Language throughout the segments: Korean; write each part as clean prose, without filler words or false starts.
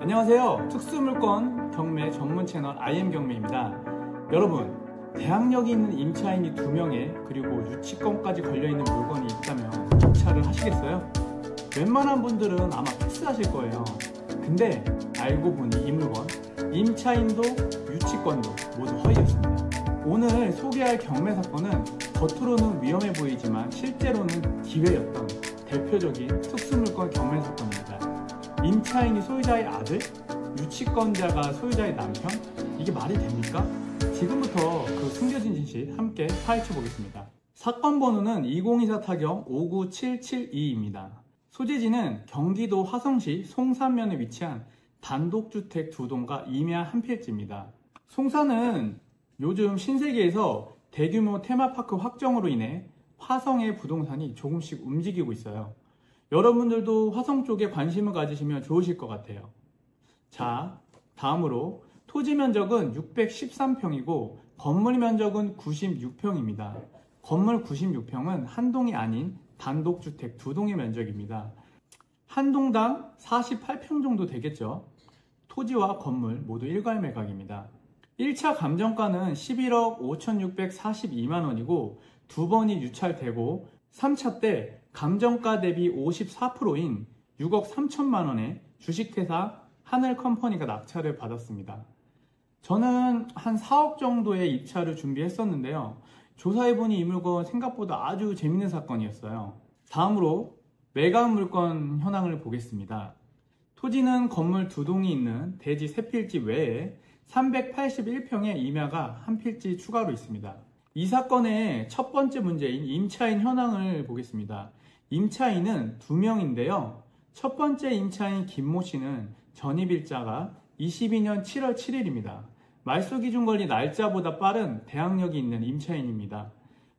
안녕하세요. 특수물건 경매 전문 채널 IM경매입니다. 여러분, 대항력이 있는 임차인이 2명에 그리고 유치권까지 걸려있는 물건이 있다면 입차를 하시겠어요? 웬만한 분들은 아마 패스하실 거예요. 근데 알고 보니 이 물건, 임차인도 유치권도 모두 허위였습니다. 오늘 소개할 경매 사건은 겉으로는 위험해 보이지만 실제로는 기회였던 대표적인 특수물건 경매 사건입니다. 임차인이 소유자의 아들, 유치권자가 소유자의 남편? 이게 말이 됩니까? 지금부터 그 숨겨진 진실 함께 파헤쳐 보겠습니다. 사건 번호는 2024 타경 59772입니다. 소재지는 경기도 화성시 송산면에 위치한 단독주택 2동과 임야 1필지입니다. 송산은 요즘 신세계에서 대규모 테마파크 확정으로 인해 화성의 부동산이 조금씩 움직이고 있어요. 여러분들도 화성 쪽에 관심을 가지시면 좋으실 것 같아요. 자, 다음으로 토지 면적은 613평이고 건물 면적은 96평입니다. 건물 96평은 한 동이 아닌 단독주택 2동의 면적입니다. 한 동당 48평 정도 되겠죠. 토지와 건물 모두 일괄 매각입니다. 1차 감정가는 11억 5,642만원이고 2번이 유찰되고 3차 때 감정가 대비 54%인 6억 3천만원에 주식회사 하늘컴퍼니가 낙찰을 받았습니다. 저는 한 4억 정도의 입찰을 준비했었는데요. 조사해보니 이 물건 생각보다 아주 재밌는 사건이었어요. 다음으로 매각 물건 현황을 보겠습니다. 토지는 건물 2동이 있는 대지 3필지 외에 381평의 임야가 한 필지 추가로 있습니다. 이 사건의 첫 번째 문제인 임차인 현황을 보겠습니다. 임차인은 2명인데요. 첫 번째 임차인 김모 씨는 전입일자가 22년 7월 7일입니다. 말소기준권리 날짜보다 빠른 대항력이 있는 임차인입니다.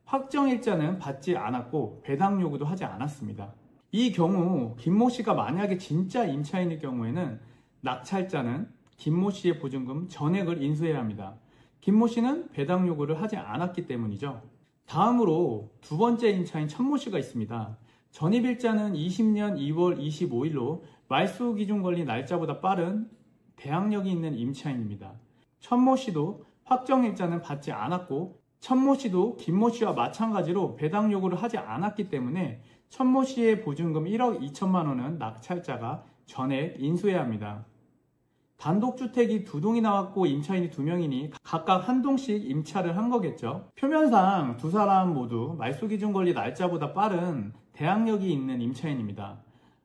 확정일자는 받지 않았고 배당 요구도 하지 않았습니다. 이 경우 김모 씨가 만약에 진짜 임차인일 경우에는 낙찰자는 김모 씨의 보증금 전액을 인수해야 합니다. 김모 씨는 배당 요구를 하지 않았기 때문이죠. 다음으로 두 번째 임차인 천모 씨가 있습니다. 전입일자는 20년 2월 25일로 말소기준권리 날짜보다 빠른 대항력이 있는 임차인입니다. 천모 씨도 확정일자는 받지 않았고 천모 씨도 김모 씨와 마찬가지로 배당 요구를 하지 않았기 때문에 천모 씨의 보증금 1억 2천만 원은 낙찰자가 전액 인수해야 합니다. 단독주택이 2동이 나왔고 임차인이 2명이니 각각 한 동씩 임차를 한 거겠죠. 표면상 두 사람 모두 말소기준권리 날짜보다 빠른 대항력이 있는 임차인입니다.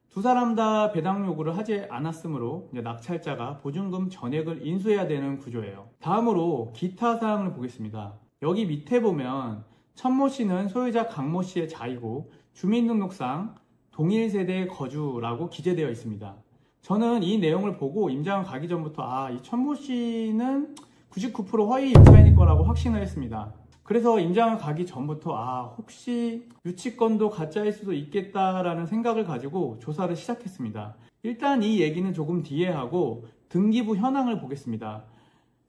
두 사람 다 배당 요구를 하지 않았으므로 낙찰자가 보증금 전액을 인수해야 되는 구조예요. 다음으로 기타 사항을 보겠습니다. 여기 밑에 보면 천모 씨는 소유자 강모 씨의 자이고 주민등록상 동일 세대 거주라고 기재되어 있습니다. 저는 이 내용을 보고 임장을 가기 전부터 이 천모 씨는 99% 허위 임차인일 거라고 확신을 했습니다. 그래서 임장을 가기 전부터 혹시 유치권도 가짜일 수도 있겠다라는 생각을 가지고 조사를 시작했습니다. 일단 이 얘기는 조금 뒤에 하고 등기부 현황을 보겠습니다.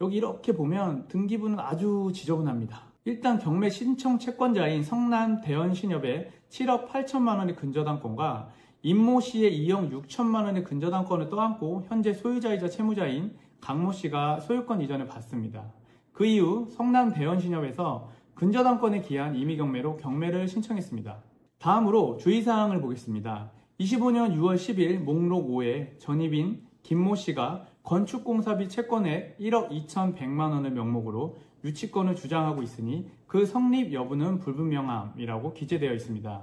여기 이렇게 보면 등기부는 아주 지저분합니다. 일단 경매 신청 채권자인 성남 대연신협의 7억 8천만 원의 근저당권과 임모 씨의 2억 6천만 원의 근저당권을 떠안고 현재 소유자이자 채무자인 강모 씨가 소유권 이전을 받습니다. 그 이후 성남 대연신협에서 근저당권에 기한 임의경매로 경매를 신청했습니다. 다음으로 주의사항을 보겠습니다. 25년 6월 10일 목록 5에 전입인 김모 씨가 건축공사비 채권액 1억 2,100만 원의 명목으로 유치권을 주장하고 있으니 그 성립 여부는 불분명함이라고 기재되어 있습니다.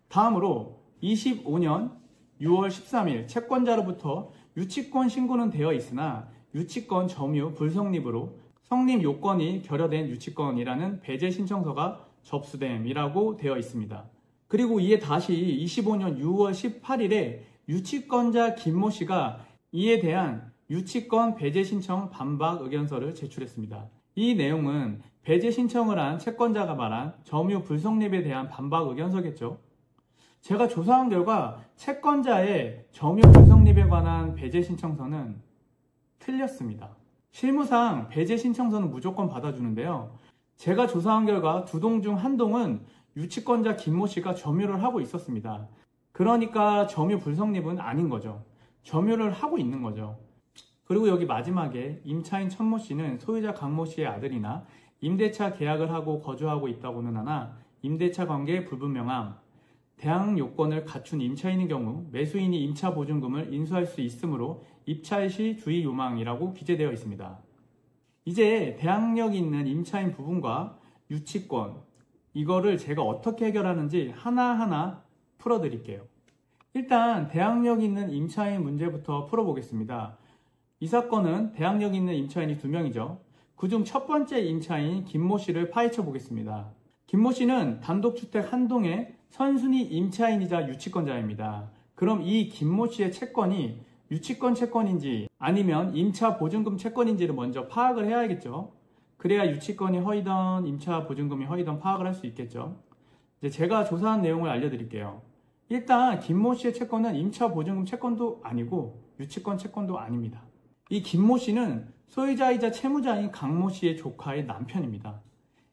다음으로 25년 6월 13일 채권자로부터 유치권 신고는 되어 있으나 유치권 점유 불성립으로 성립 요건이 결여된 유치권이라는 배제 신청서가 접수됨이라고 되어 있습니다. 그리고 이에 다시 25년 6월 18일에 유치권자 김모 씨가 이에 대한 유치권 배제 신청 반박 의견서를 제출했습니다. 이 내용은 배제 신청을 한 채권자가 말한 점유 불성립에 대한 반박 의견서겠죠. 제가 조사한 결과 채권자의 점유 불성립에 관한 배제 신청서는 틀렸습니다. 실무상 배제 신청서는 무조건 받아주는데요. 제가 조사한 결과 2동 중 한 동은 유치권자 김모 씨가 점유를 하고 있었습니다. 그러니까 점유 불성립은 아닌 거죠. 점유를 하고 있는 거죠. 그리고 여기 마지막에 임차인 천모 씨는 소유자 강모 씨의 아들이나 임대차 계약을 하고 거주하고 있다고는 하나 임대차 관계의 불분명함, 대항 요건을 갖춘 임차인의 경우 매수인이 임차 보증금을 인수할 수 있으므로 입찰 시 주의 요망이라고 기재되어 있습니다. 이제 대항력이 있는 임차인 부분과 유치권, 이거를 제가 어떻게 해결하는지 하나하나 풀어드릴게요. 일단 대항력 있는 임차인 문제부터 풀어보겠습니다. 이 사건은 대항력 있는 임차인이 2명이죠. 그중 첫 번째 임차인 김모 씨를 파헤쳐 보겠습니다. 김모 씨는 단독주택 한 동의 선순위 임차인이자 유치권자입니다. 그럼 이 김모 씨의 채권이 유치권 채권인지 아니면 임차 보증금 채권인지를 먼저 파악을 해야겠죠. 그래야 유치권이 허위던 임차 보증금이 허위던 파악을 할 수 있겠죠. 이제 제가 조사한 내용을 알려드릴게요. 일단 김모 씨의 채권은 임차 보증금 채권도 아니고 유치권 채권도 아닙니다. 이 김모 씨는 소유자이자 채무자인 강모 씨의 조카의 남편입니다.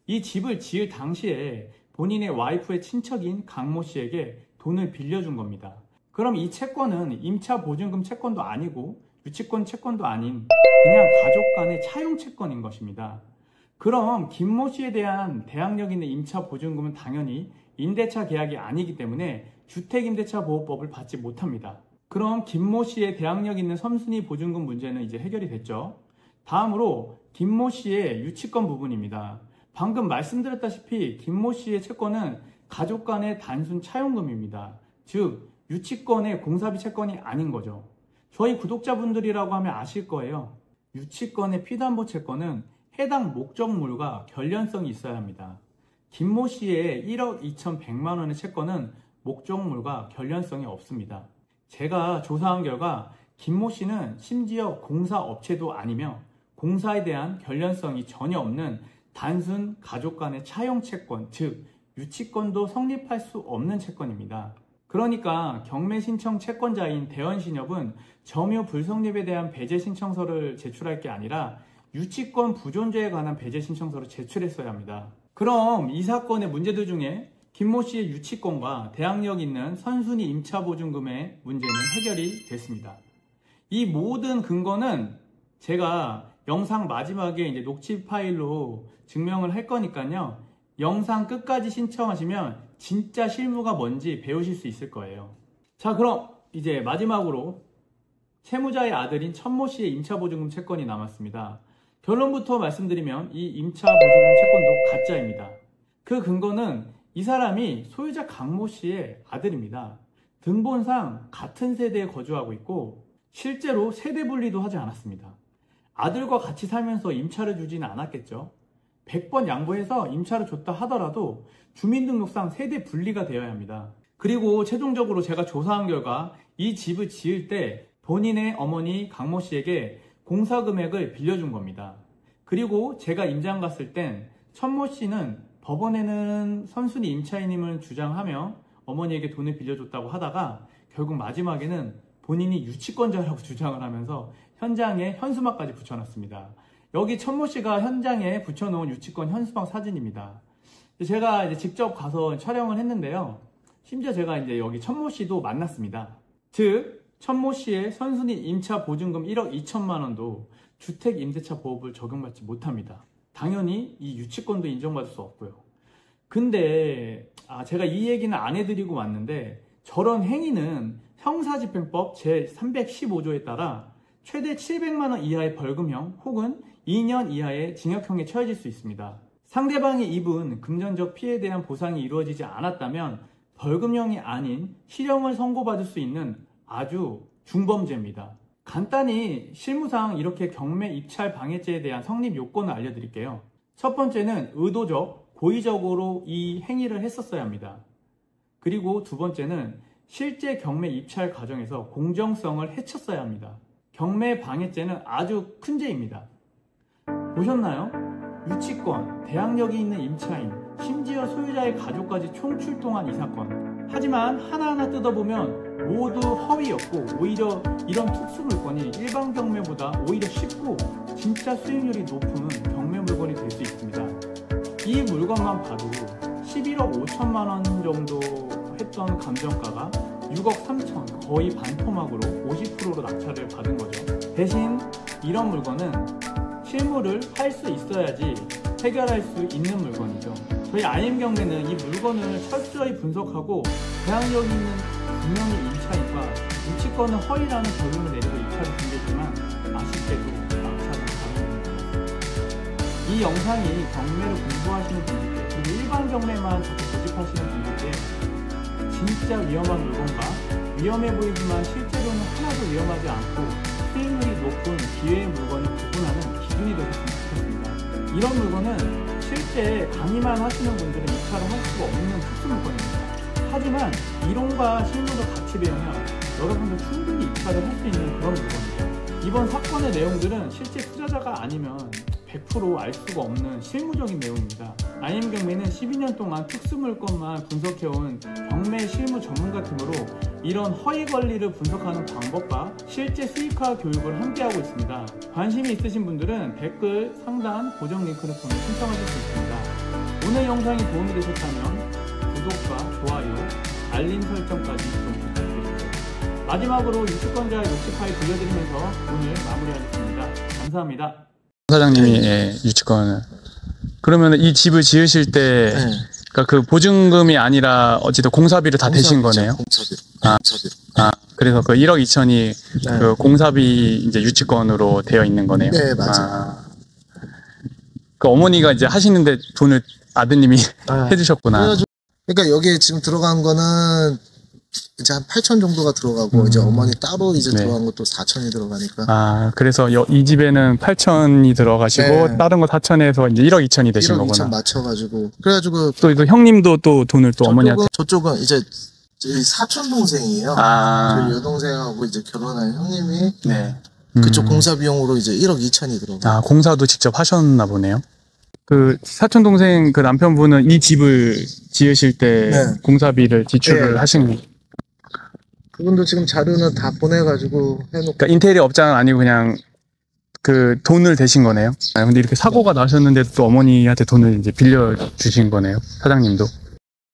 이 집을 지을 당시에 본인의 와이프의 친척인 강모 씨에게 돈을 빌려준 겁니다. 그럼 이 채권은 임차 보증금 채권도 아니고 유치권 채권도 아닌 그냥 가족 간의 차용 채권인 것입니다. 그럼 김모 씨에 대한 대항력 있는 임차 보증금은 당연히 임대차 계약이 아니기 때문에 주택임대차보호법을 받지 못합니다. 그럼 김모 씨의 대항력 있는 선순위 보증금 문제는 이제 해결이 됐죠. 다음으로 김모 씨의 유치권 부분입니다. 방금 말씀드렸다시피 김모 씨의 채권은 가족 간의 단순 차용금입니다. 즉 유치권의 공사비 채권이 아닌 거죠. 저희 구독자분들이라고 하면 아실 거예요. 유치권의 피담보 채권은 해당 목적물과 관련성이 있어야 합니다. 김모 씨의 1억 2,100만 원의 채권은 목적물과 관련성이 없습니다. 제가 조사한 결과 김모 씨는 심지어 공사업체도 아니며 공사에 대한 관련성이 전혀 없는 단순 가족 간의 차용 채권, 즉 유치권도 성립할 수 없는 채권입니다. 그러니까 경매 신청 채권자인 대원신협은 점유 불성립에 대한 배제 신청서를 제출할 게 아니라 유치권 부존재에 관한 배제 신청서를 제출했어야 합니다. 그럼 이 사건의 문제들 중에 김모 씨의 유치권과 대항력 있는 선순위 임차보증금의 문제는 해결이 됐습니다. 이 모든 근거는 제가 영상 마지막에 이제 녹취 파일로 증명을 할 거니까요. 영상 끝까지 신청하시면 진짜 실무가 뭔지 배우실 수 있을 거예요. 자, 그럼 이제 마지막으로 채무자의 아들인 천모 씨의 임차보증금 채권이 남았습니다. 결론부터 말씀드리면 이 임차보증금 채권도 가짜입니다. 그 근거는 이 사람이 소유자 강모 씨의 아들입니다. 등본상 같은 세대에 거주하고 있고 실제로 세대 분리도 하지 않았습니다. 아들과 같이 살면서 임차를 주지는 않았겠죠. 100번 양보해서 임차를 줬다 하더라도 주민등록상 세대 분리가 되어야 합니다. 그리고 최종적으로 제가 조사한 결과 이 집을 지을 때 본인의 어머니 강모 씨에게 공사 금액을 빌려준 겁니다. 그리고 제가 임장 갔을 땐 천모 씨는 법원에는 선순위 임차인임을 주장하며 어머니에게 돈을 빌려줬다고 하다가 결국 마지막에는 본인이 유치권자라고 주장을 하면서 현장에 현수막까지 붙여놨습니다. 여기 천모 씨가 현장에 붙여놓은 유치권 현수막 사진입니다. 제가 이제 직접 가서 촬영을 했는데요. 심지어 제가 이제 여기 천모 씨도 만났습니다. 즉 천모 씨의 선순위 임차 보증금 1억 2천만 원도 주택임대차보호법을 적용받지 못합니다. 당연히 이 유치권도 인정받을 수 없고요. 근데 제가 이 얘기는 안 해드리고 왔는데 저런 행위는 형사집행법 제315조에 따라 최대 700만 원 이하의 벌금형 혹은 2년 이하의 징역형에 처해질 수 있습니다. 상대방이 입은 금전적 피해에 대한 보상이 이루어지지 않았다면 벌금형이 아닌 실형을 선고받을 수 있는 아주 중범죄입니다. 간단히 실무상 이렇게 경매 입찰 방해죄에 대한 성립 요건을 알려드릴게요. 첫 번째는 의도적, 고의적으로 이 행위를 했었어야 합니다. 그리고 두 번째는 실제 경매 입찰 과정에서 공정성을 해쳤어야 합니다. 경매 방해죄는 아주 큰 죄입니다. 보셨나요? 유치권, 대항력이 있는 임차인, 심지어 소유자의 가족까지 총출동한 이 사건. 하지만 하나하나 뜯어보면 모두 허위였고 오히려 이런 특수물건이 일반 경매보다 오히려 쉽고 진짜 수익률이 높은 경매 물건이 될 수 있습니다. 이 물건만 봐도 11억 5천만 원 정도 했던 감정가가 6억 3천, 거의 반토막으로 50%로 낙찰을 받은 거죠. 대신 이런 물건은 실무를 할 수 있어야지 해결할 수 있는 물건이죠. 저희 IM 경매는 이 물건을 철저히 분석하고 대항력 있는 분명히 임차인과 유치권은 허위라는 결론을 내리고 입찰을 준비했지만 아쉽게도 낙찰은 가능합니다. 이 영상이 경매를 공부하시는 분들께 그리고 일반 경매만 자꾸 고집하시는 분들께 진짜 위험한 물건과 위험해 보이지만 실제로는 하나도 위험하지 않고 수익률이 높은 기회의 물건을 구분하는 기준이 되셨으면 좋겠습니다. 이런 물건은 실제 강의만 하시는 분들은 입찰을 할 수가 없는 특수 물건입니다. 하지만 이론과 실무를 같이 배우면 여러분도 충분히 입찰을 할 수 있는 그런 물건이죠. 이번 사건의 내용들은 실제 투자자가 아니면 100% 알 수가 없는 실무적인 내용입니다. IM 경매는 12년 동안 특수 물건만 분석해온 경매 실무 전문가팀으로 이런 허위 권리를 분석하는 방법과 실제 수익화 교육을 함께하고 있습니다. 관심이 있으신 분들은 댓글, 상단, 고정 링크를 통해 신청하실 수 있습니다. 오늘 영상이 도움이 되셨다면 구독과 좋아요, 알림 설정까지 좀 부탁드립니다. 마지막으로 유치권자의 녹취 파일 들려드리면서 오늘 마무리하겠습니다. 감사합니다. 사장님이 예, 유치권을 그러면 이 집을 지으실 때 네. 그러니까 그 보증금이 아니라 어쨌든 공사비를 다 대신 거네요. 공사비. 아, 공사비. 그래서 그 1억 2천이 네. 그 공사비 이제 유치권으로 되어 있는 거네요. 네, 맞아요. 그 어머니가 이제 하시는데 돈을 아드님이 네. 해주셨구나. 그래가지고 그러니까 여기에 지금 들어간 거는 이제 한 8천 정도가 들어가고 이제 어머니 따로 이제 네. 들어간 것도 4천이 들어가니까. 그래서 이 집에는 8천이 들어가시고 네. 다른 거 4천에서 이제 1억 2천이 되신 1억 거구나. 2천 맞춰가지고 그래가지고 또 형님도 또 돈을 또 어머니한테. 저쪽은 이제 저희 사촌 동생이에요. 저희 여동생하고 이제 결혼한 형님이 네. 그쪽 공사 비용으로 이제 1억 2천이 들어가. 공사도 직접 하셨나 보네요. 그 사촌 동생 그 남편분은 이 집을 지으실 때 네. 공사비를 지출을 네. 하신 거. 그분도 지금 자료는 다 보내가지고 해놓고. 그러니까 인테리어 업장은 아니고 그냥 그 돈을 대신 거네요. 근데 이렇게 사고가 나셨는데도 또 어머니한테 돈을 이제 빌려 주신 거네요. 사장님도.